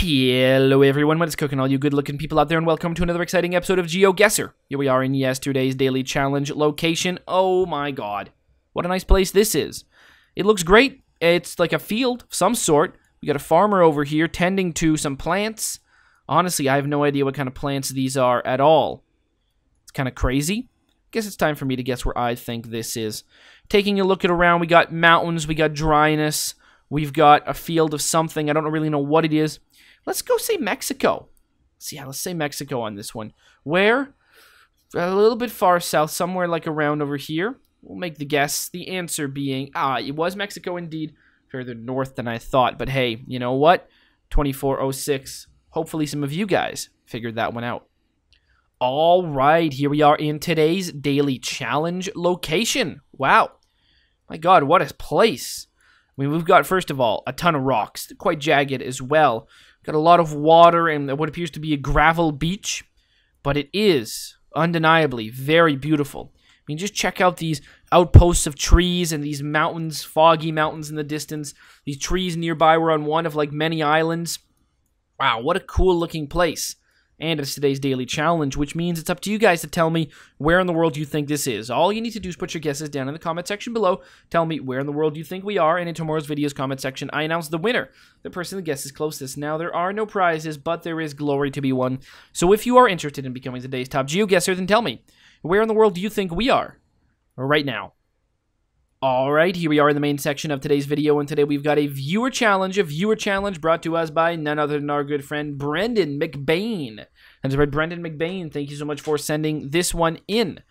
Hello everyone, what is cooking, all you good-looking people out there, and welcome to another exciting episode of GeoGuessr. Here we are in yesterday's daily challenge location. Oh my god, what a nice place this is. It looks great. It's like a field of some sort. We got a farmer over here tending to some plants. Honestly, I have no idea what kind of plants these are at all. It's kind of crazy. Guess it's time for me to guess where I think this is. Taking a look at around, we got mountains, we got dryness, we've got a field of something. I don't really know what it is. Let's go say Mexico. Let's say Mexico on this one. Where? A little bit far south, somewhere like around over here. We'll make the guess. The answer being, it was Mexico indeed. Further north than I thought. But hey, you know what? 2406. Hopefully some of you guys figured that one out. All right, here we are in today's daily challenge location. Wow. My god, what a place. I mean, we've got, first of all, a ton of rocks. They're quite jagged as well. Got a lot of water and what appears to be a gravel beach. But it is, undeniably, very beautiful. I mean, just check out these outposts of trees and these mountains, foggy mountains in the distance. These trees nearby were on one of, like, many islands. Wow, what a cool-looking place. And it's today's daily challenge, which means it's up to you guys to tell me where in the world you think this is. All you need to do is put your guesses down in the comment section below. Tell me where in the world you think we are, and in tomorrow's video's comment section, I announce the winner, the person that guesses closest. Now, there are no prizes, but there is glory to be won. So if you are interested in becoming today's top GeoGuessr, then tell me, where in the world do you think we are right now? Alright, here we are in the main section of today's video, and today we've got a viewer challenge brought to us by none other than our good friend Brendan McBain. That's right, Brendan McBain, thank you so much for sending this one in.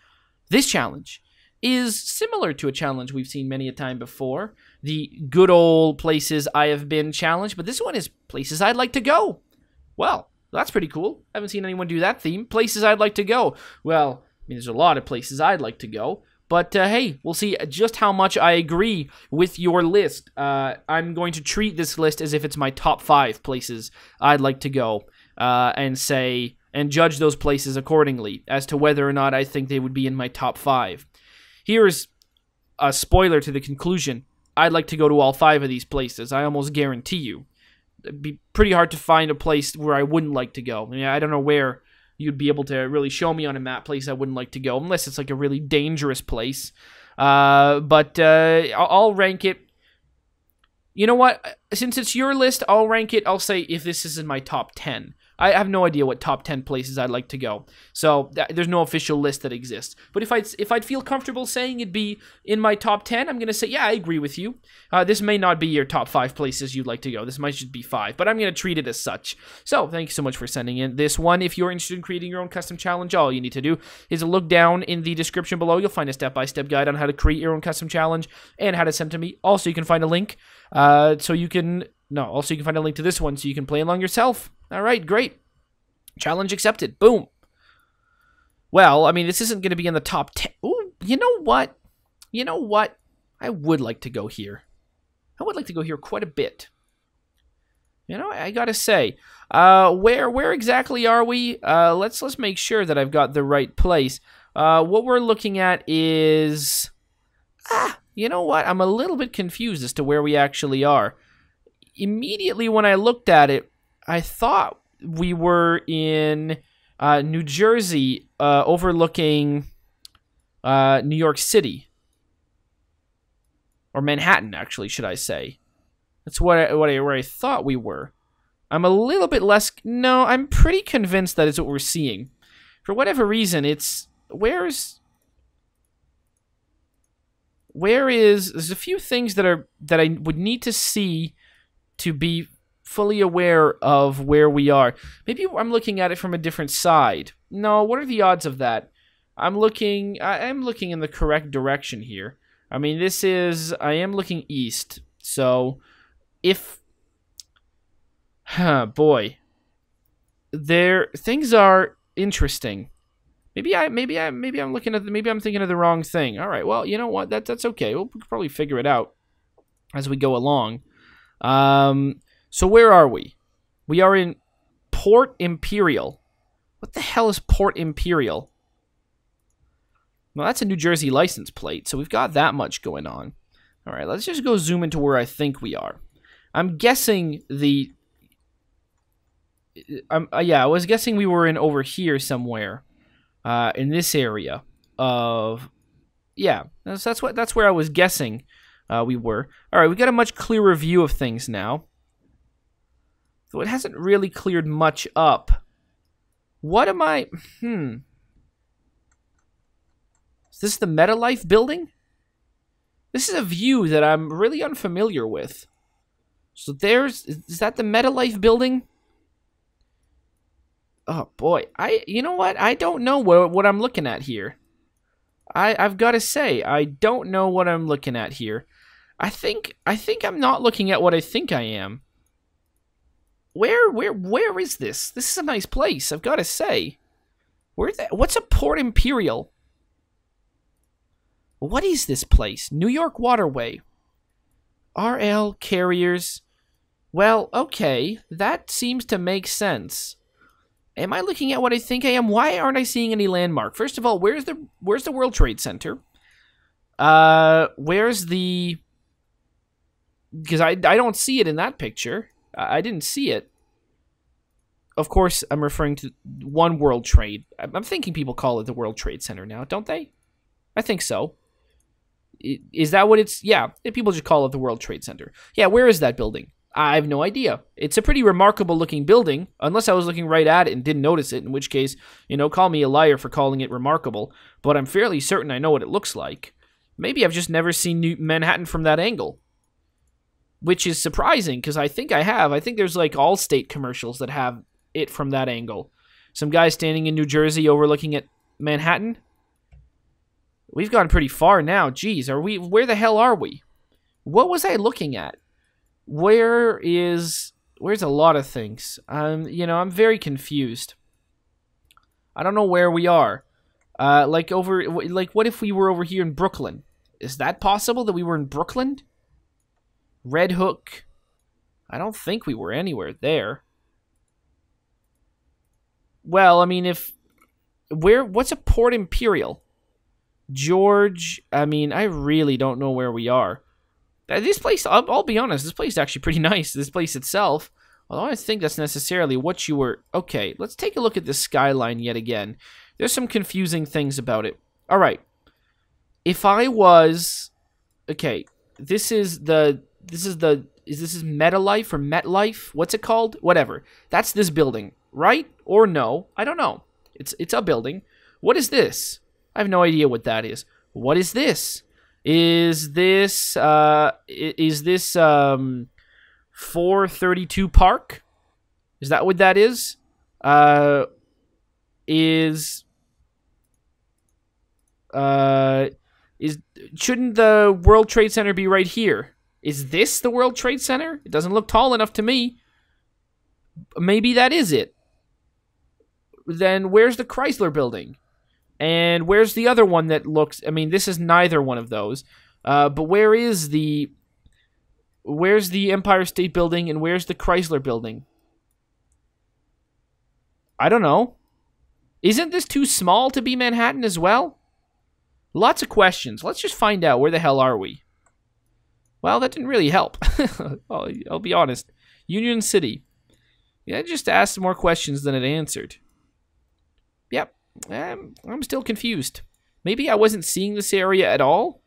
This challenge is similar to a challenge we've seen many a time before, the good old places I have been challenge, but this one is places I'd like to go. Well, that's pretty cool. I haven't seen anyone do that theme, places I'd like to go. Well, I mean, there's a lot of places I'd like to go. But, hey, we'll see just how much I agree with your list. I'm going to treat this list as if it's my top 5 places I'd like to go, and judge those places accordingly as to whether or not I think they would be in my top 5. Here's a spoiler to the conclusion. I'd like to go to all 5 of these places. I almost guarantee you. It'd be pretty hard to find a place where I wouldn't like to go. I mean, I don't know where you'd be able to really show me on a map place I wouldn't like to go, unless it's like a really dangerous place. But I'll rank it. You know what? Since it's your list, I'll rank it. I'll say if this is in my top 10. I have no idea what top 10 places I'd like to go. So there's no official list that exists. But if I'd feel comfortable saying it'd be in my top 10, I'm going to say, yeah, I agree with you. This may not be your top 5 places you'd like to go. This might just be 5, but I'm going to treat it as such. So thank you so much for sending in this one. If you're interested in creating your own custom challenge, all you need to do is look down in the description below. You'll find a step-by-step guide on how to create your own custom challenge and how to send to me. Also, you can find a link also you can find a link to this one so you can play along yourself. All right, great. Challenge accepted. Boom. Well, I mean, this isn't going to be in the top 10. Ooh, you know what? You know what? I would like to go here. I would like to go here quite a bit. You know, I gotta say, where exactly are we? Let's make sure that I've got the right place. What we're looking at is, you know what? I'm a little bit confused as to where we actually are. Immediately when I looked at it, I thought we were in New Jersey, overlooking New York City. Or Manhattan, actually, should I say. That's where I thought we were. I'm a little bit less... No, I'm pretty convinced that is what we're seeing. For whatever reason, it's... There's a few things that I would need to see to be fully aware of where we are. Maybe I'm looking at it from a different side. No, what are the odds of that? I am looking in the correct direction here. I mean, I am looking east. So, boy. Things are interesting. Maybe I'm thinking of the wrong thing. All right, well, you know what? That's okay. We'll probably figure it out as we go along. So where are we? We are in Port Imperial. What the hell is Port Imperial? Well, that's a New Jersey license plate, so we've got that much going on. All right, let's just go zoom into where I think we are. I'm guessing the Yeah, I was guessing we were in over here somewhere, in this area of, yeah, that's where I was guessing we were. All right, we got a much clearer view of things now. So it hasn't really cleared much up. What am I? Is this the MetaLife building? This is a view that I'm really unfamiliar with. So is that the MetaLife building? Oh boy, you know what? I don't know what I'm looking at here. I've got to say, I don't know what I'm looking at here. I think I'm not looking at what I think I am. Where is this? This is a nice place, I've got to say. What's a Port Imperial? What is this place? New York Waterway. RL Carriers. Well, okay, that seems to make sense. Am I looking at what I think I am? Why aren't I seeing any landmark? First of all, where's the World Trade Center? Where's the... Because I don't see it in that picture. I didn't see it. Of course, I'm referring to One World Trade. I'm thinking people call it the World Trade Center now, don't they? I think so. Is that what it's... Yeah, people just call it the World Trade Center. Yeah, where is that building? I have no idea. It's a pretty remarkable looking building, unless I was looking right at it and didn't notice it, in which case, call me a liar for calling it remarkable, but I'm fairly certain I know what it looks like. Maybe I've just never seen Manhattan from that angle. Which is surprising, because I think I have. I think there's like Allstate commercials that have it from that angle. Some guy standing in New Jersey overlooking at Manhattan. We've gone pretty far now. Geez, where the hell are we? What was I looking at? Where's a lot of things? I'm very confused. I don't know where we are. What if we were over here in Brooklyn? Is that possible that we were in Brooklyn? Red Hook. I don't think we were anywhere there. Well, I mean, what's a Port Imperial? George, I really don't know where we are. This place, I'll be honest, this place is actually pretty nice, this place itself. Although I don't think that's necessarily what you were... Okay, let's take a look at this skyline yet again. There's some confusing things about it. Alright. If I was... Okay, this is MetaLife or MetLife? What's it called? Whatever. That's this building, right? Or no? I don't know. It's a building. What is this? I have no idea what that is. What is this? Is this 432 Park? Is that what that is? Shouldn't the World Trade Center be right here? Is this the World Trade Center? It doesn't look tall enough to me. Maybe that is it. Then where's the Chrysler Building? And where's the other one that looks... this is neither one of those. But where's the Empire State Building and where's the Chrysler Building? I don't know. Isn't this too small to be Manhattan as well? Lots of questions. Let's just find out. Where the hell are we? Well, that didn't really help. I'll be honest. Union City. Yeah, it just asked more questions than it answered. Yep. I'm still confused. Maybe I wasn't seeing this area at all?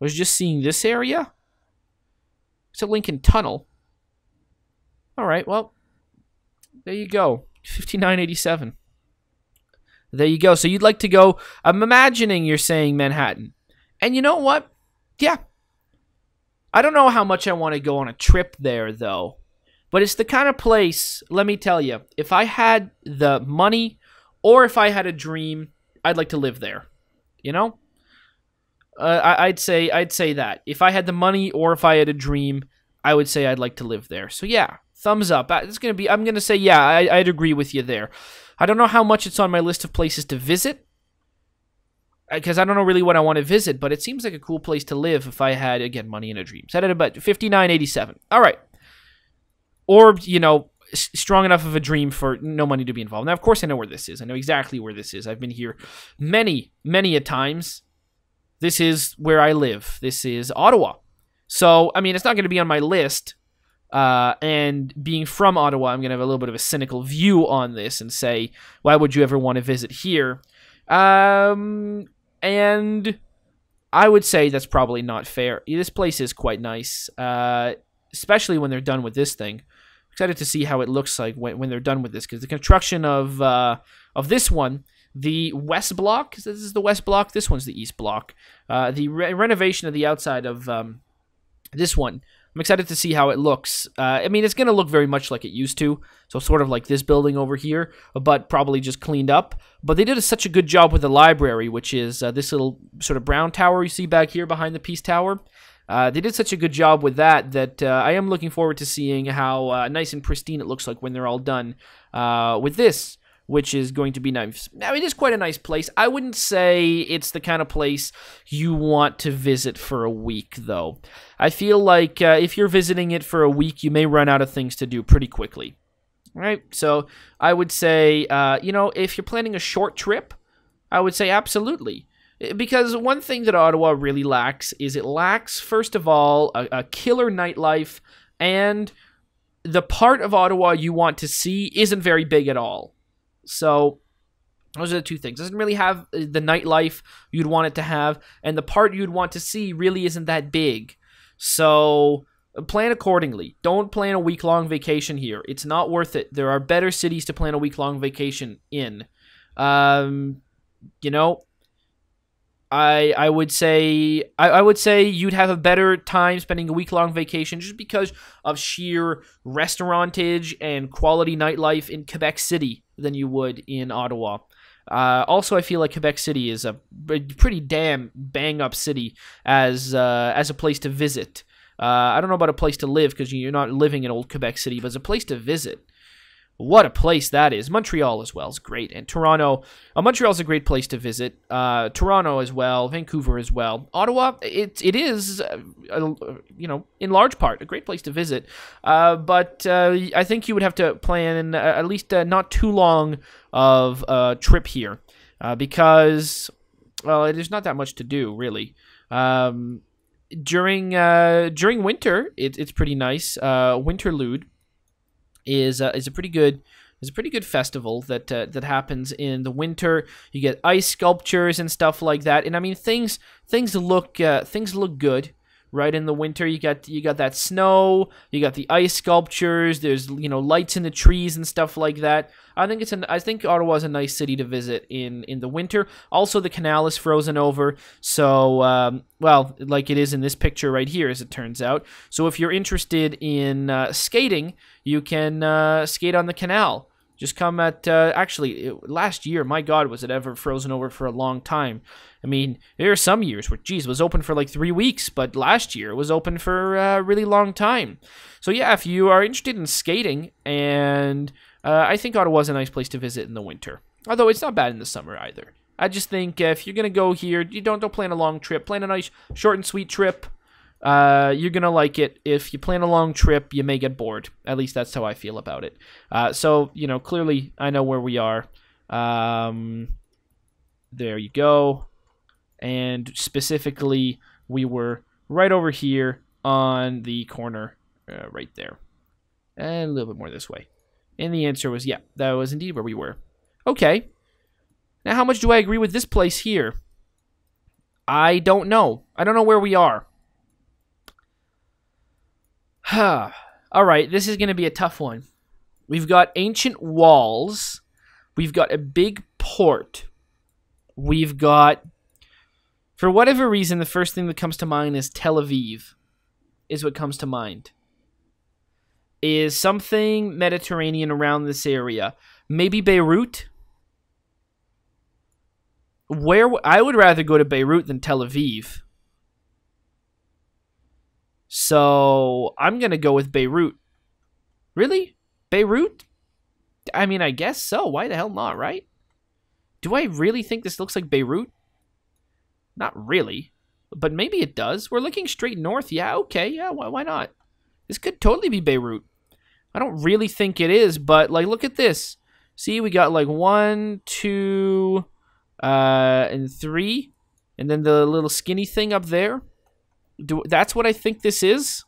I was just seeing this area? It's a Lincoln Tunnel. Alright, well, there you go. 5987. There you go. So you'd like to go... I'm imagining you're saying Manhattan. And you know what? Yeah. I don't know how much I want to go on a trip there, though. But it's the kind of place, let me tell you, if I had the money... Or if I had a dream, I'd like to live there. You know? I'd say that. If I had the money or if I had a dream, I would say I'd like to live there. So yeah, thumbs up. I'm gonna say yeah, I'd agree with you there. I don't know how much it's on my list of places to visit, because I don't know really what I want to visit, but it seems like a cool place to live if I had, again, money and a dream. Set it about 59.87. All right. Or, strong enough of a dream for no money to be involved. Now, of course, I know where this is. I know exactly where this is. I've been here many, many a times. This is where I live. This is Ottawa. So, it's not going to be on my list, And being from Ottawa, I'm going to have a little bit of a cynical view on this and say, why would you ever want to visit here? And I would say that's probably not fair. This place is quite nice, especially when they're done with this thing. Excited to see how it looks like when they're done with this, because the construction of this one, the west block, this is the west block, this one's the east block. The renovation of the outside of this one, I'm excited to see how it looks. I mean, it's going to look very much like it used to, so sort of like this building over here, but probably just cleaned up. But they did such a good job with the library, which is this little sort of brown tower you see back here behind the Peace Tower. They did such a good job with that I am looking forward to seeing how nice and pristine it looks like when they're all done with this, which is going to be nice. Now, it is quite a nice place. I wouldn't say it's the kind of place you want to visit for a week, though. I feel like if you're visiting it for a week, you may run out of things to do pretty quickly. All right? So I would say, if you're planning a short trip, I would say absolutely. Because one thing that Ottawa really lacks is it lacks, first of all, a killer nightlife, and the part of Ottawa you want to see isn't very big at all. So those are the two things. It doesn't really have the nightlife you'd want it to have, and the part you'd want to see really isn't that big. So plan accordingly. Don't plan a week-long vacation here. It's not worth it. There are better cities to plan a week-long vacation in. I would say you'd have a better time spending a week-long vacation just because of sheer restaurantage and quality nightlife in Quebec City than you would in Ottawa. Also, I feel like Quebec City is a pretty damn bang-up city as a place to visit. I don't know about a place to live because you're not living in old Quebec City, but as a place to visit. What a place that is. Montreal as well is great. And Toronto. Montreal's a great place to visit. Toronto as well. Vancouver as well. Ottawa, it is, in large part, a great place to visit. But I think you would have to plan at least not too long of a trip here. Because, well, there's not that much to do, really. During winter, it's pretty nice. Winterlude is a pretty good festival that happens in the winter. You get ice sculptures and stuff like that, and I mean things look good, right? In the winter, you got that snow, you got the ice sculptures. There's lights in the trees and stuff like that. I think Ottawa's a nice city to visit in the winter. Also, the canal is frozen over, so like it is in this picture right here, as it turns out. So if you're interested in skating, you can skate on the canal. Just come at, last year, my God, was it ever frozen over for a long time. I mean, there are some years where, geez, it was open for like 3 weeks, but last year it was open for a really long time. So yeah, if you are interested in skating, and I think Ottawa's a nice place to visit in the winter. Although it's not bad in the summer either. I just think if you're going to go here, you don't plan a long trip. Plan a nice short and sweet trip. You're going to like it. If you plan a long trip, you may get bored. At least that's how I feel about it. So, clearly I know where we are. There you go. And specifically, we were right over here on the corner right there. And a little bit more this way. And the answer was, yeah, that was indeed where we were. Okay. Now, how much do I agree with this place here? I don't know. I don't know where we are. Alright, this is going to be a tough one. We've got ancient walls. We've got a big port. We've got, for whatever reason, the first thing that comes to mind is Tel Aviv, is what comes to mind. Is something Mediterranean around this area. Maybe Beirut? I would rather go to Beirut than Tel Aviv. So, I'm going to go with Beirut. Really? Beirut? I mean, I guess so. Why the hell not, right? Do I really think this looks like Beirut? Not really. But maybe it does. We're looking straight north. Yeah, okay. Yeah, why not? This could totally be Beirut. I don't really think it is, but, like, look at this. See, we got, like, 1, 2, and 3. And then the little skinny thing up there. That's what I think this is.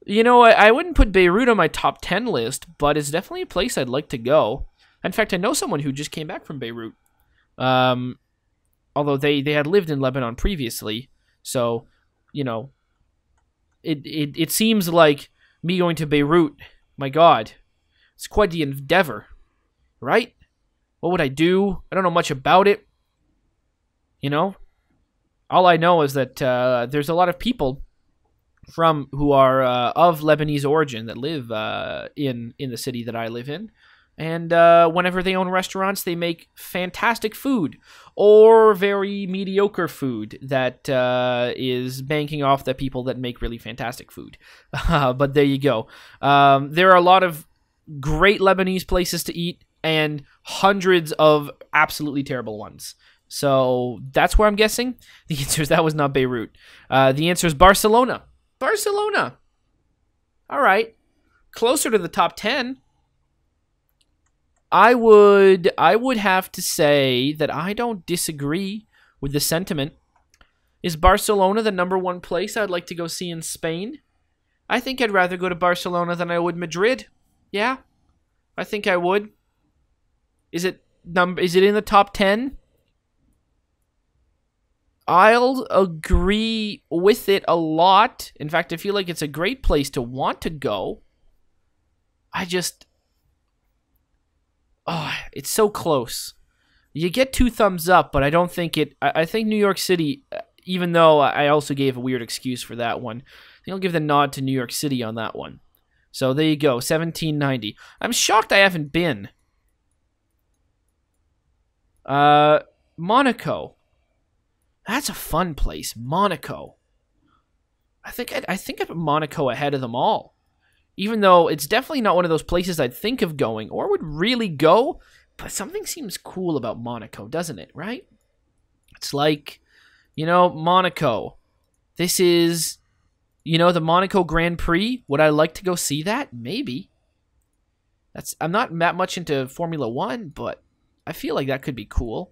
You know, I wouldn't put Beirut on my top 10 list, but it's definitely a place I'd like to go. In fact, I know someone who just came back from Beirut. Although they had lived in Lebanon previously, so, you know, it seems like me going to Beirut, my God, it's quite the endeavor, right? What would I do? I don't know much about it. You know, all I know is that there's a lot of people who are of Lebanese origin that live in the city that I live in. And whenever they own restaurants, they make fantastic food or very mediocre food that is banking off the people that make really fantastic food. But there you go. There are a lot of great Lebanese places to eat and hundreds of absolutely terrible ones. So that's where I'm guessing. The answer is that was not Beirut. The answer is Barcelona. Barcelona. All right. Closer to the top 10. I would have to say that I don't disagree with the sentiment. Is Barcelona the number one place I'd like to go see in Spain? I think I'd rather go to Barcelona than I would Madrid. Yeah, I think I would. Is it in the top 10? I'll agree with it a lot. In fact, I feel like it's a great place to want to go. Oh, it's so close. You get 2 thumbs up, but I don't think it... I think New York City, even though I also gave a weird excuse for that one, I think I'll give the nod to New York City on that one. So there you go, 1790. I'm shocked I haven't been. Monaco. That's a fun place, Monaco. I think I put Monaco ahead of them all. Even though it's definitely not one of those places I'd think of going or would really go, but something seems cool about Monaco, doesn't it, right? It's like, you know, Monaco. This is, you know, the Monaco Grand Prix. Would I like to go see that? Maybe. I'm not that much into Formula 1, but I feel like that could be cool.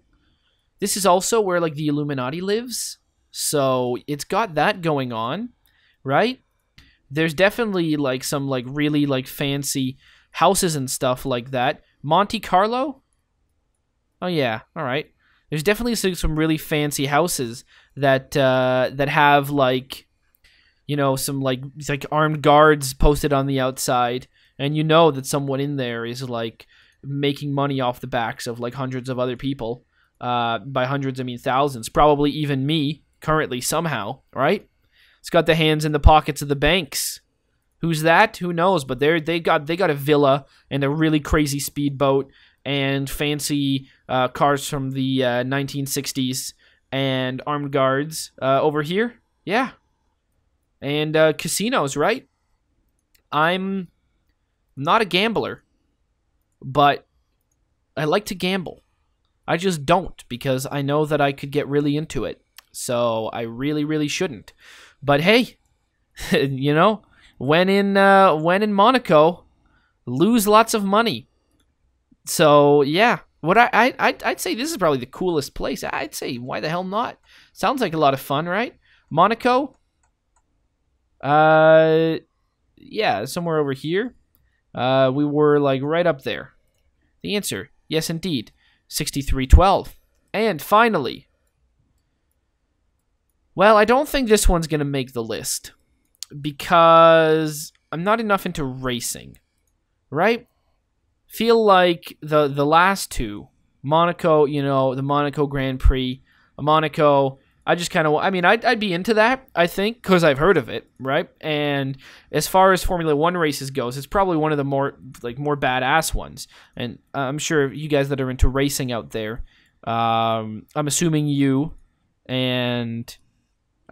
This is also where, like, the Illuminati lives, so it's got that going on, right? There's definitely, like, some, like, really, like, fancy houses and stuff like that. Monte Carlo? Oh, yeah. All right. There's definitely some really fancy houses that have, like, you know, some, like armed guards posted on the outside. And you know that someone in there is, like, making money off the backs of, like, hundreds of other people. By hundreds, I mean thousands. Probably even me, currently, somehow, right? It's got the hands in the pockets of the banks. Who's that? Who knows? But they got a villa and a really crazy speedboat and fancy cars from the 1960s and armed guards over here. Yeah. And casinos, right? I'm not a gambler, but I like to gamble. I just don't because I know that I could get really into it. So I really, really shouldn't. But hey, you know, when in Monaco, lose lots of money. So yeah, what I'd say this is probably the coolest place. I'd say why the hell not? Sounds like a lot of fun, right? Monaco. Yeah, somewhere over here. We were like right up there. The answer, yes, indeed, 6312. And finally. Well, I don't think this one's going to make the list because I'm not enough into racing, right? Feel like the last two, Monaco, you know, the Monaco Grand Prix, Monaco, I just kind of, I mean, I'd be into that, I think, because I've heard of it, right? And as far as Formula 1 races goes, it's probably one of the more badass ones. And I'm sure you guys that are into racing out there, I'm assuming you and...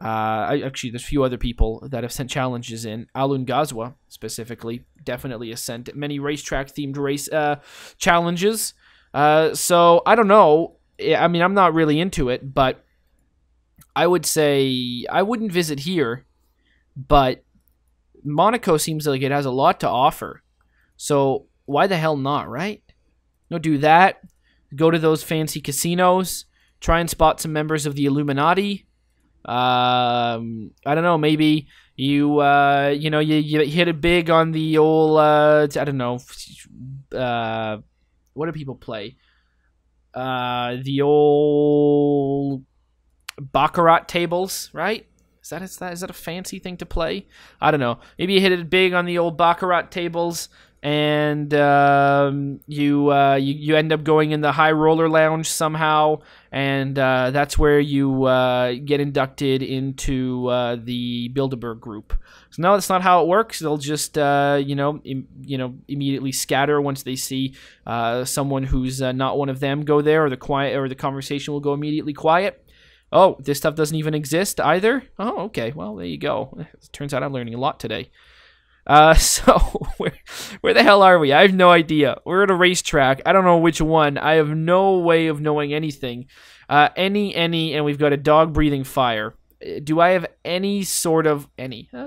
actually, there's a few other people that have sent challenges in. Alun Gazwa, specifically, definitely has sent many racetrack-themed race challenges. So, I don't know. I mean, I'm not really into it, but I would say I wouldn't visit here, but Monaco seems like it has a lot to offer. So, why the hell not, right? Go do that. Go to those fancy casinos. Try and spot some members of the Illuminati. I don't know, maybe You know, you hit it big on the old, I don't know, what do people play? The old baccarat tables, right? Is that a fancy thing to play? I don't know. Maybe you hit it big on the old baccarat tables, and you end up going in the high roller lounge somehow, and that's where you get inducted into the Bilderberg group. So no, that's not how it works. They'll just immediately scatter once they see someone who's not one of them go there, or the conversation will go immediately quiet. Oh, this stuff doesn't even exist either? Oh, okay. Well, there you go. It turns out I'm learning a lot today. So, where the hell are we? I have no idea. We're at a racetrack. I don't know which one. I have no way of knowing anything. And we've got a dog breathing fire. Do I have any sort of...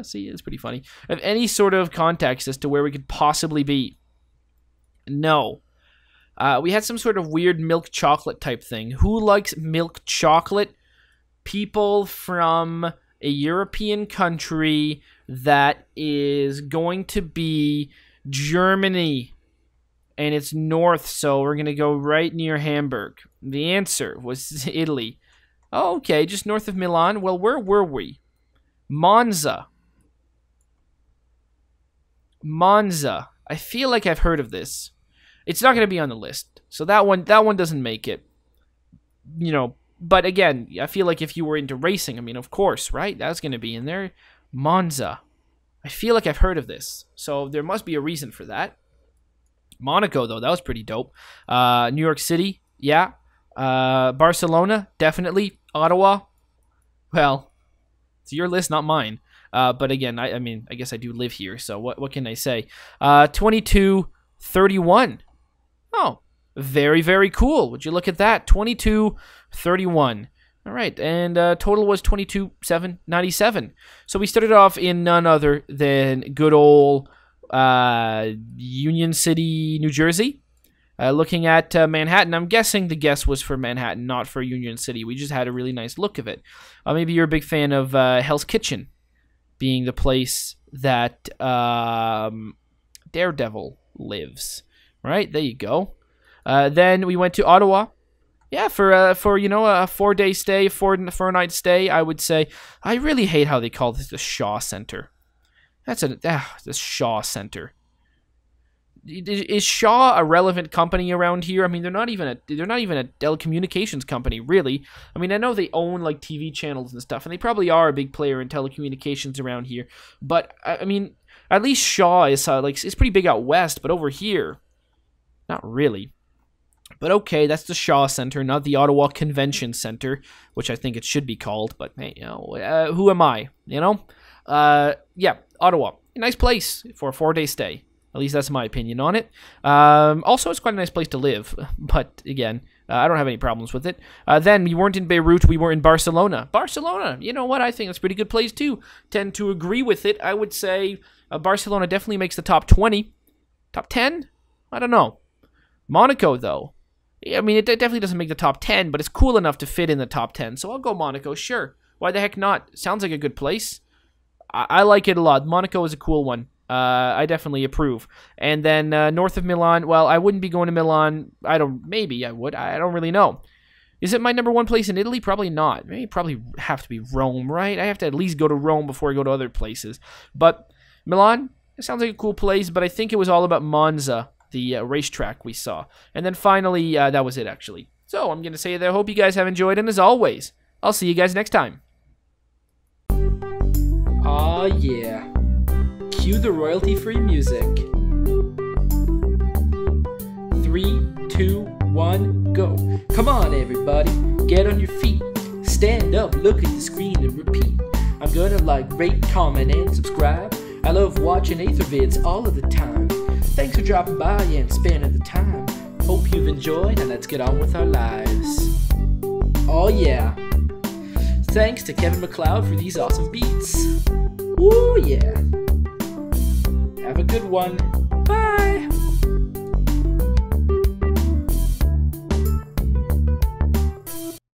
see, it's pretty funny. Have any sort of context as to where we could possibly be? No. We had some sort of weird milk chocolate type thing. Who likes milk chocolate? People from a European country that is going to be Germany, and it's north, so we're going to go right near Hamburg. The answer was Italy. Oh, okay, just north of Milan. Well, where were we? Monza. Monza. I feel like I've heard of this. It's not going to be on the list, so that one doesn't make it. You know, but again, I feel like if you were into racing, I mean, of course, right? That's going to be in there. Monza. I feel like I've heard of this, so there must be a reason for that. Monaco, though, that was pretty dope. New York City, yeah. Barcelona, definitely. Ottawa, well, it's your list, not mine. But again, I mean, I guess I do live here, so what can I say? 22-31. Oh, very, very cool. Would you look at that? 22-31. All right, and total was 22,797. So we started off in none other than good old Union City, New Jersey. Looking at Manhattan. I'm guessing the guess was for Manhattan, not for Union City. We just had a really nice look of it. Maybe you're a big fan of Hell's Kitchen, being the place that Daredevil lives. Right, there you go. Then we went to Ottawa. Yeah, for a 4-day stay, four night stay, I would say. I really hate how they call this the Shaw Center. That's the Shaw Center. Is Shaw a relevant company around here? I mean, they're not even a telecommunications company, really. I mean, I know they own like TV channels and stuff, and they probably are a big player in telecommunications around here. But I mean, at least Shaw is it's pretty big out west, but over here, not really. But okay, that's the Shaw Center, not the Ottawa Convention Center, which I think it should be called. But hey, who am I? Yeah, Ottawa, a nice place for a 4-day stay. At least that's my opinion on it. Also, it's quite a nice place to live. But again, I don't have any problems with it. Then we weren't in Beirut, we were in Barcelona. Barcelona, you know what? I think it's a pretty good place too. Tend to agree with it. I would say Barcelona definitely makes the top 20. Top 10? I don't know. Monaco, though. I mean, it definitely doesn't make the top 10, but it's cool enough to fit in the top 10. So I'll go Monaco, sure. Why the heck not? Sounds like a good place. I like it a lot. Monaco is a cool one. I definitely approve. And then north of Milan, well, I wouldn't be going to Milan. Maybe I would. I don't really know. Is it my number one place in Italy? Probably not. Maybe probably have to be Rome, right? I have to at least go to Rome before I go to other places. But Milan, it sounds like a cool place, but I think it was all about Monza, the racetrack we saw. And then finally, that was it, actually. So I'm going to say that I hope you guys have enjoyed, and as always, I'll see you guys next time. Aw, yeah. Cue the royalty-free music. 3, 2, 1, go. Come on, everybody. Get on your feet. Stand up, look at the screen, and repeat. I'm gonna like, rate, comment, and subscribe. I love watching Ather vids all of the time. Thanks for dropping by and spending the time. Hope you've enjoyed, and let's get on with our lives. Oh yeah. Thanks to Kevin MacLeod for these awesome beats. Woo yeah. Have a good one.